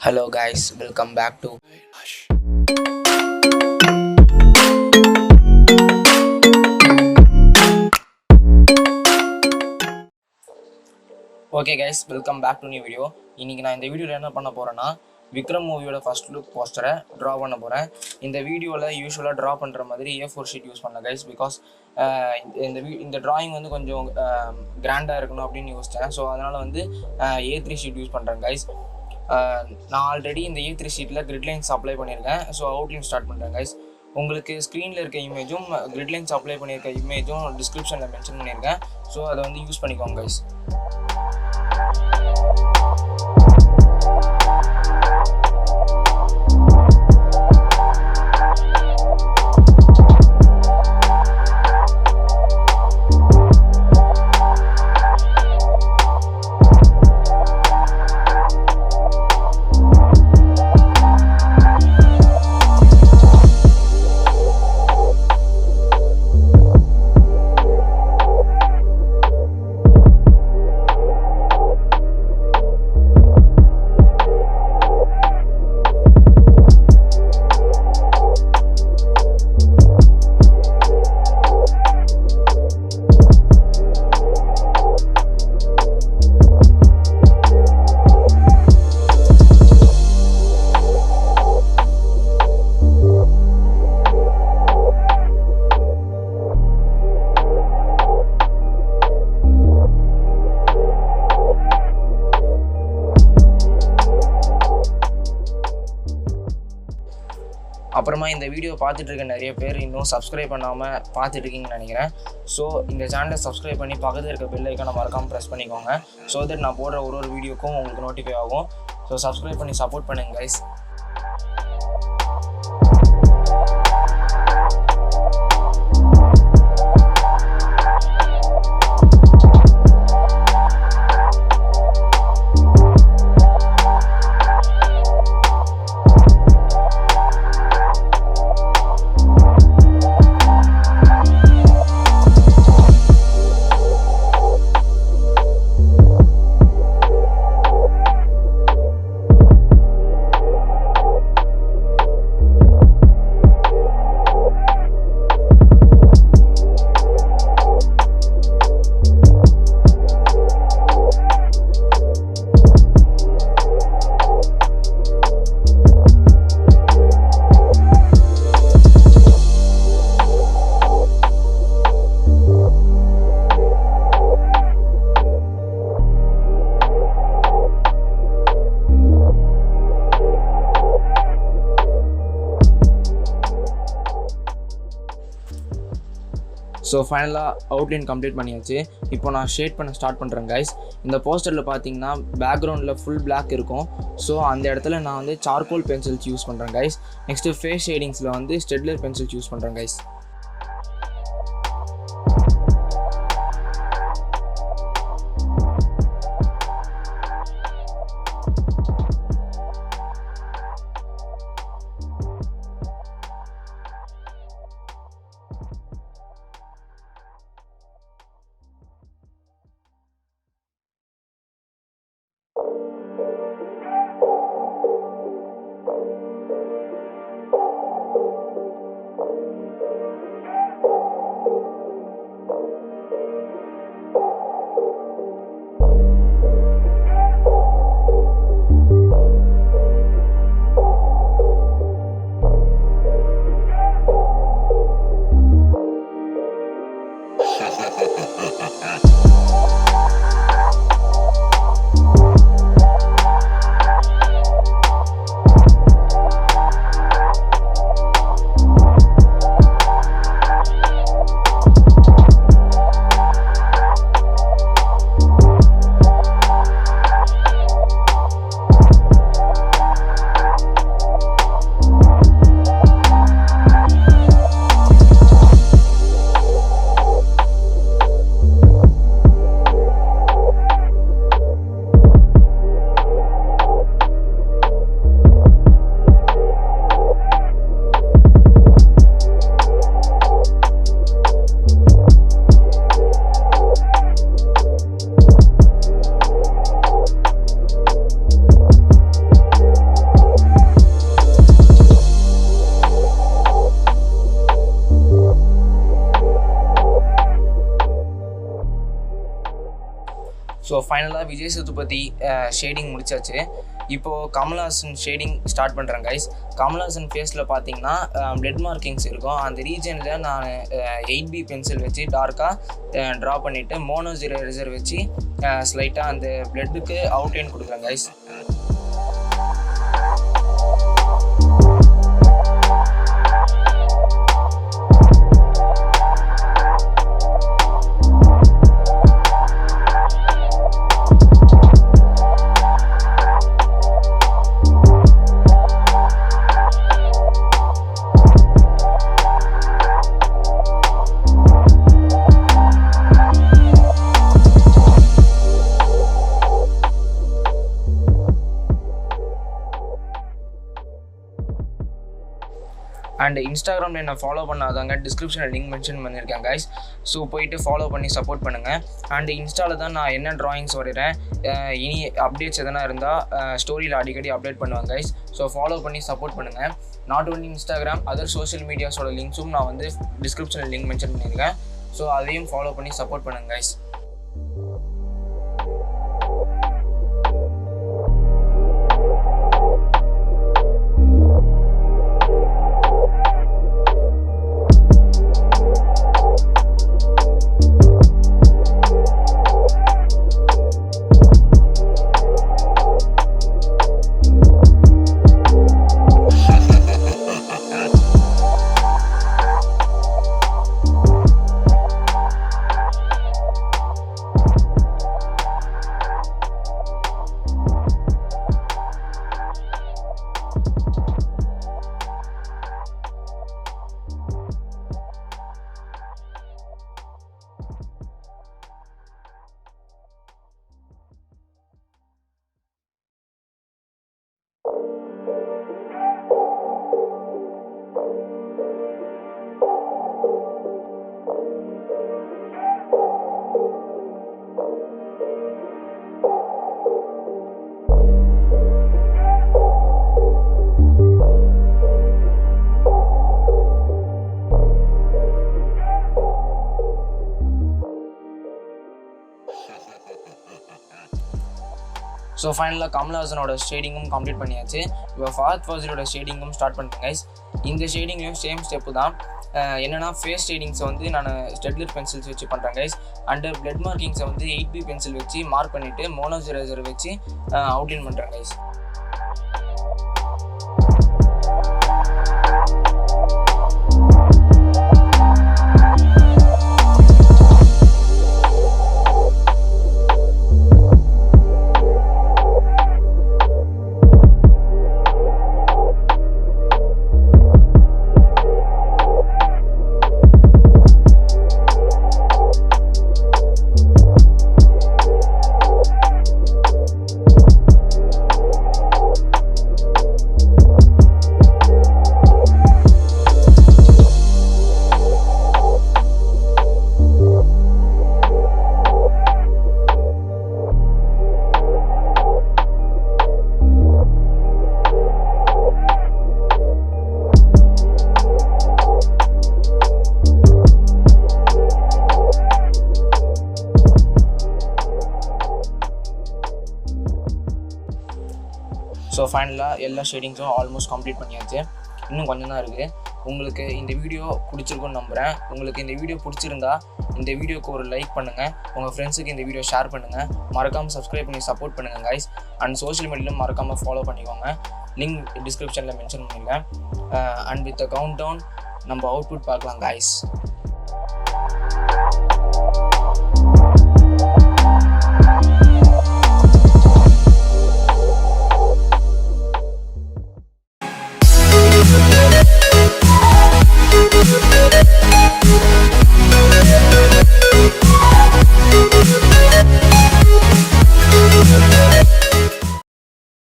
Hello guys, welcome back to Okay guys, welcome back to new video. இன்னைக்கு நான் இந்த வீடியோல என்ன பண்ண போறேன்னா விக்ரம் மூவியோட ஃபர்ஸ்ட் லுக் போஸ்டரை டிரா பண்ண போறேன். இந்த வீடியோல யூசுவலா டிரா பண்ற மாதிரி A4 ஷீட் யூஸ் பண்ணேன் guys because இந்த drawing வந்து கொஞ்சம் கிராண்டா இருக்கணும் அப்படினு யோசிச்சேன். சோ அதனால வந்து A3 ஷீட் யூஸ் பண்றேன் guys. நான் ஆல்ரெடி இந்த A3 ஷீட்ல கிரிட் லைன்ஸ் அப்ளை பண்ணிருக்கேன். சோ அவுட்லைன் ஸ்டார்ட் பண்றேன் guys. உங்களுக்கு ஸ்க்ரீன்ல இருக்க இமேஜும் கிரிட் லைன்ஸ் அப்ளை பண்ணிருக்க இமேஜும் டிஸ்கிரிப்ஷன்ல மென்ஷன் பண்ணிருக்கேன். சோ அதை வந்து யூஸ் பண்ணிக்கோங்க guys. அப்புறமா இந்த வீடியோ பார்த்துட்டு இருக்க நிறைய பேர் இன்னும் சப்ஸ்கிரைப் பண்ணாமல் பார்த்துட்டு இருக்கீங்கன்னு நினைக்கிறேன். ஸோ இந்த சேனலை சப்ஸ்கிரைப் பண்ணி பக்கத்தில் இருக்க பெல் ஐக்கானை மறக்காமல் ப்ரெஸ் பண்ணிக்கோங்க. ஸோ தட் நான் போடுற ஒரு வீடியோக்கும் உங்களுக்கு நோட்டிஃபை ஆகும். ஸோ சப்ஸ்கிரைப் பண்ணி சப்போர்ட் பண்ணுங்க கைஸ். ஸோ ஃபைனலாக அவுட்லைன் கம்ப்ளீட் பண்ணியாச்சு. இப்போ நான் ஷேட் பண்ண ஸ்டார்ட் பண்ணுறேன் கைஸ். இந்த போஸ்டரில் பார்த்தீங்கன்னா பேக்ரவுண்டில் ஃபுல் பிளாக் இருக்கும். ஸோ அந்த இடத்துல நான் வந்து சார்கோல் பென்சில்ஸ் யூஸ் பண்ணுறேன் கைஸ். நெக்ஸ்ட்டு ஃபேஸ் ஷேடிங்ஸில் வந்து ஸ்டெட்லர் பென்சில்ஸ் யூஸ் பண்ணுறேன் கைஸ். ஸோ ஃபைனலாக விஜய் சேதுபதி ஷேடிங் முடிச்சாச்சு. இப்போது கமல்ஹாசன் ஷேடிங் ஸ்டார்ட் பண்ணுறேன் கைஸ். கமல்ஹாசன் ஃபேஸில் பார்த்தீங்கன்னா பிளட் மார்க்கிங்ஸ் இருக்கும். அந்த ரீஜனில் நான் 8B பென்சில் வச்சு டார்க்காக ட்ரா பண்ணிவிட்டு மோனோ எரேசர் வச்சு ஸ்லைட்டாக அந்த பிளட்டுக்கு அவுட்லைன் கொடுக்குறேன் கைஸ். அண்ட் இன்ஸ்டாகிராமில் என்ன ஃபாலோ பண்ணாதாங்க டிஸ்கிரிப்ஷனில் லிங்க் மென்ஷன் பண்ணியிருக்கேன் கைஸ். ஸோ போயிட்டு ஃபாலோ பண்ணி சப்போர்ட் பண்ணுங்கள். அண்ட் இன்ஸ்டாவில் தான் நான் என்ன ட்ராயிங்ஸ் வரைகிறேன், இனி அப்டேட்ஸ் எதனா இருந்தால் ஸ்டோரியில் அடிக்கடி அப்டேட் பண்ணுவேன் கைஸ். ஸோ ஃபாலோ பண்ணி சப்போர்ட் பண்ணுங்கள். Not only Instagram, other social மீடியாஸோட லிங்க்ஸும் நான் வந்து டிஸ்கிரிப்ஷனில் லிங்க் மென்ஷன் பண்ணியிருக்கேன். ஸோ அதையும் ஃபாலோ பண்ணி சப்போர்ட் பண்ணுங்கள் கைஸ். ஸோ ஃபைனலாக கமல்ஹாசனோட ஷேடிங்கும் கம்ப்ளீட் பண்ணியாச்சு. இப்போ ஃபாசிலோட ஷேடிங்கும் ஸ்டார்ட் பண்ணிட்டேன் கைஸ். இந்த ஷேடிங்லையும் சேம் ஸ்டெப்பு தான். என்னென்னா ஃபேஸ் ஷேடிங்ஸை வந்து நான் ஸ்டெட்லர் பென்சில்ஸ் வச்சு பண்ணுறேன் கைஸ். அண்டு பிளட் மார்க்கிங்ஸை வந்து 8B பென்சில் வச்சு மார்க் பண்ணிவிட்டு மோனோ எரேசர் வச்சு அவுட்லைன் பண்ணுறேன் கைஸ். ஸோ ஃபைனலாக எல்லா ஷேடிங்ஸும் ஆல்மோஸ்ட் கம்ப்ளீட் பண்ணியாச்சு. இன்னும் கொஞ்சம் தான் இருக்குது. உங்களுக்கு இந்த வீடியோ பிடிச்சிருக்குன்னு நம்புகிறேன். உங்களுக்கு இந்த வீடியோ பிடிச்சிருந்தா இந்த வீடியோக்கு ஒரு லைக் பண்ணுங்கள், உங்கள் ஃப்ரெண்ட்ஸுக்கு இந்த வீடியோ ஷேர் பண்ணுங்கள், மறக்காமல் சப்ஸ்கிரைப் பண்ணி சப்போர்ட் பண்ணுங்கள் கைஸ். அண்ட் சோஷியல் மீடியாவிலும் மறக்காமல் ஃபாலோ பண்ணிக்கோங்க. லிங்க் டிஸ்கிரிப்ஷனில் மென்ஷன் பண்ணிடுங்க. And with the count down நம்ம அவுட்புட் பார்க்கலாம் கைஸ்.